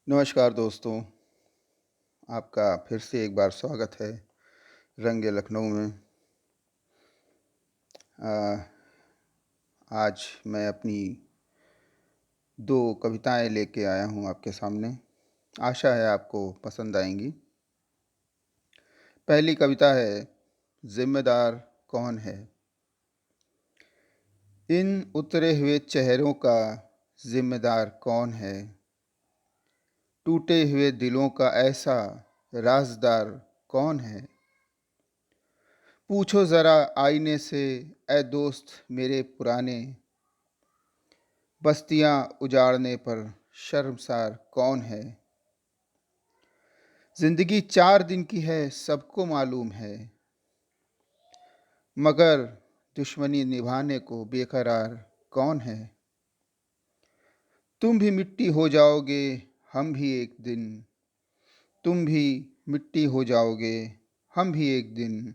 नमस्कार दोस्तों, आपका फिर से एक बार स्वागत है रंग लखनऊ में। अ, आज मैं अपनी 2 कविताएँ लेके आया हूँ आपके सामने। आशा है आपको पसंद आएँगी। पहली कविता है, ज़िम्मेदार कौन है? इन उतरे हुए चेहरों का ज़िम्मेदार कौन है? टूटे हुए दिलों का ऐसा राज़दार कौन है? पूछो ज़रा आईने से, ऐ दोस्त मेरे पुराने, बस्तियाँ उजाड़ने पर शर्मसार कौन है? ज़िंदगी 4 दिन की है सबको मालूम है, मगर दुश्मनी निभाने को बेकरार कौन है? तुम भी मिट्टी हो जाओगे, हम भी एक दिन, तुम भी मिट्टी हो जाओगे, हम भी एक दिन,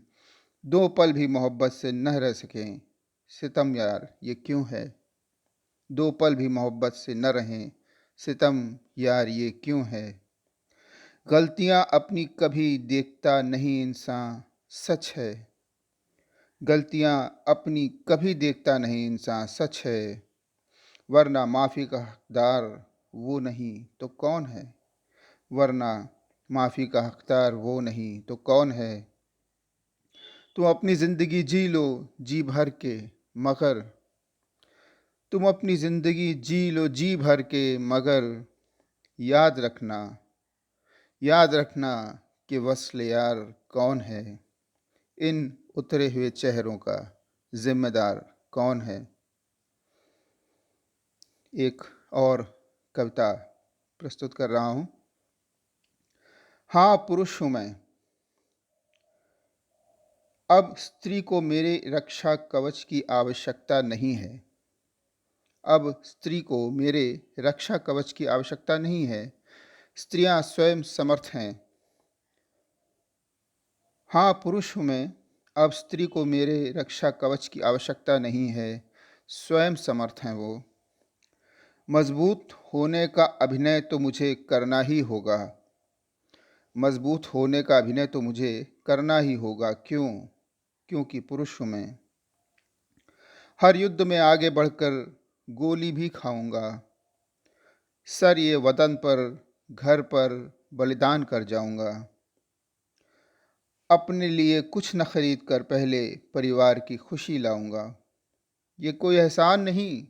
2 पल भी मोहब्बत से न रह सकें, सितम यार ये क्यों है? 2 पल भी मोहब्बत से न रहें, सितम यार ये क्यों है? गलतियाँ अपनी कभी देखता नहीं इंसान, सच है। गलतियाँ अपनी कभी देखता नहीं इंसान, सच है। वरना माफ़ी का हकदार वो नहीं तो कौन है? वरना माफ़ी का हकदार वो नहीं तो कौन है? तुम अपनी ज़िंदगी जी लो जी भर के, मगर तुम अपनी ज़िंदगी जी लो जी भर के, मगर याद रखना, याद रखना कि वस्ल यार कौन है? इन उतरे हुए चेहरों का ज़िम्मेदार कौन है? एक और कविता प्रस्तुत कर रहा हूँ। हाँ, पुरुष हूँ मैं, अब स्त्री को मेरे रक्षा कवच की आवश्यकता नहीं है। अब स्त्री को मेरे रक्षा कवच की आवश्यकता नहीं है। स्त्रियां स्वयं समर्थ हैं। हाँ, पुरुष हूँ मैं, अब स्त्री को मेरे रक्षा कवच की आवश्यकता नहीं है। स्वयं समर्थ हैं वो। मजबूत होने का अभिनय तो मुझे करना ही होगा। मजबूत होने का अभिनय तो मुझे करना ही होगा। क्यों? क्योंकि पुरुष हूँ मैं। हर युद्ध में आगे बढ़कर गोली भी खाऊंगा। सर ये वतन पर, घर पर बलिदान कर जाऊंगा। अपने लिए कुछ न खरीद कर पहले परिवार की खुशी लाऊंगा। ये कोई एहसान नहीं,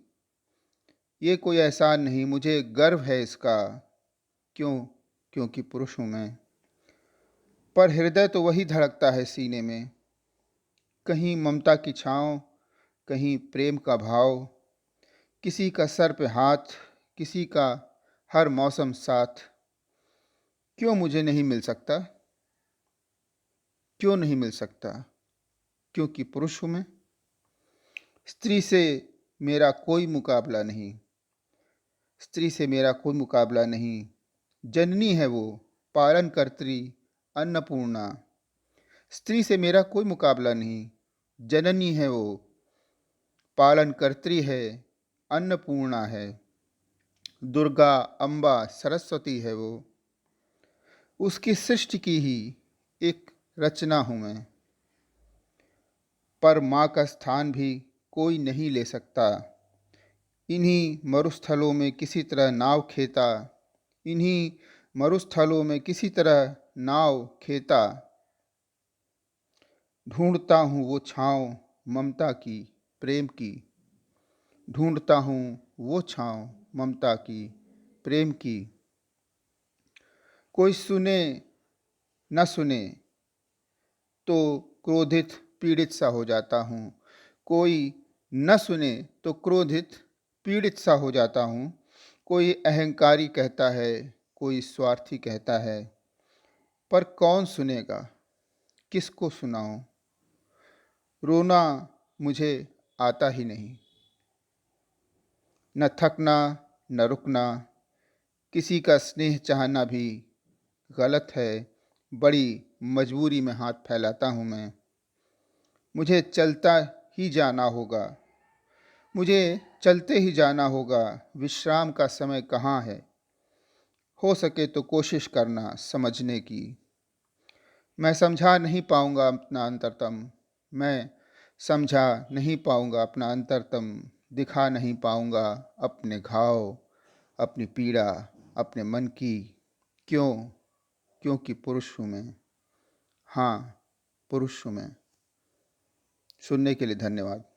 ये कोई एहसान नहीं, मुझे गर्व है इसका। क्यों? क्योंकि पुरुष हूँ मैं। पर हृदय तो वही धड़कता है सीने में, कहीं ममता की छाँव, कहीं प्रेम का भाव। किसी का सर पे हाथ, किसी का हर मौसम साथ। क्यों मुझे नहीं मिल सकता? क्यों नहीं मिल सकता? क्योंकि पुरुष हूँ मैं। स्त्री से मेरा कोई मुकाबला नहीं, स्त्री से मेरा कोई मुकाबला नहीं। जननी है वो, पालन कर्त्री, अन्नपूर्णा। स्त्री से मेरा कोई मुकाबला नहीं। जननी है वो, पालन कर्त्री है, अन्नपूर्णा है। दुर्गा, अम्बा, सरस्वती है वो। उसकी सृष्टि की ही एक रचना हूँ मैं। पर माँ का स्थान भी कोई नहीं ले सकता। इन्हीं मरुस्थलों में किसी तरह नाव खेता, इन्हीं मरुस्थलों में किसी तरह नाव खेता। ढूंढता हूँ वो छाँव ममता की, प्रेम की। ढूंढता हूँ वो छाँव ममता की, प्रेम की। कोई सुने न सुने तो क्रोधित पीड़ित सा हो जाता हूँ। कोई न सुने तो क्रोधित पीड़ित सा हो जाता हूँ। कोई अहंकारी कहता है, कोई स्वार्थी कहता है, पर कौन सुनेगा? किसको सुनाऊं? रोना मुझे आता ही नहीं, न थकना न रुकना। किसी का स्नेह चाहना भी गलत है। बड़ी मजबूरी में हाथ फैलाता हूँ मैं। मुझे चलता ही जाना होगा, मुझे चलते ही जाना होगा। विश्राम का समय कहाँ है? हो सके तो कोशिश करना समझने की। मैं समझा नहीं पाऊंगा अपना अंतरतम, मैं समझा नहीं पाऊंगा अपना अंतरतम, दिखा नहीं पाऊंगा अपने घाव, अपनी पीड़ा, अपने मन की। क्यों? क्योंकि पुरुष हूँ मैं। हाँ, पुरुष हूँ मैं। सुनने के लिए धन्यवाद।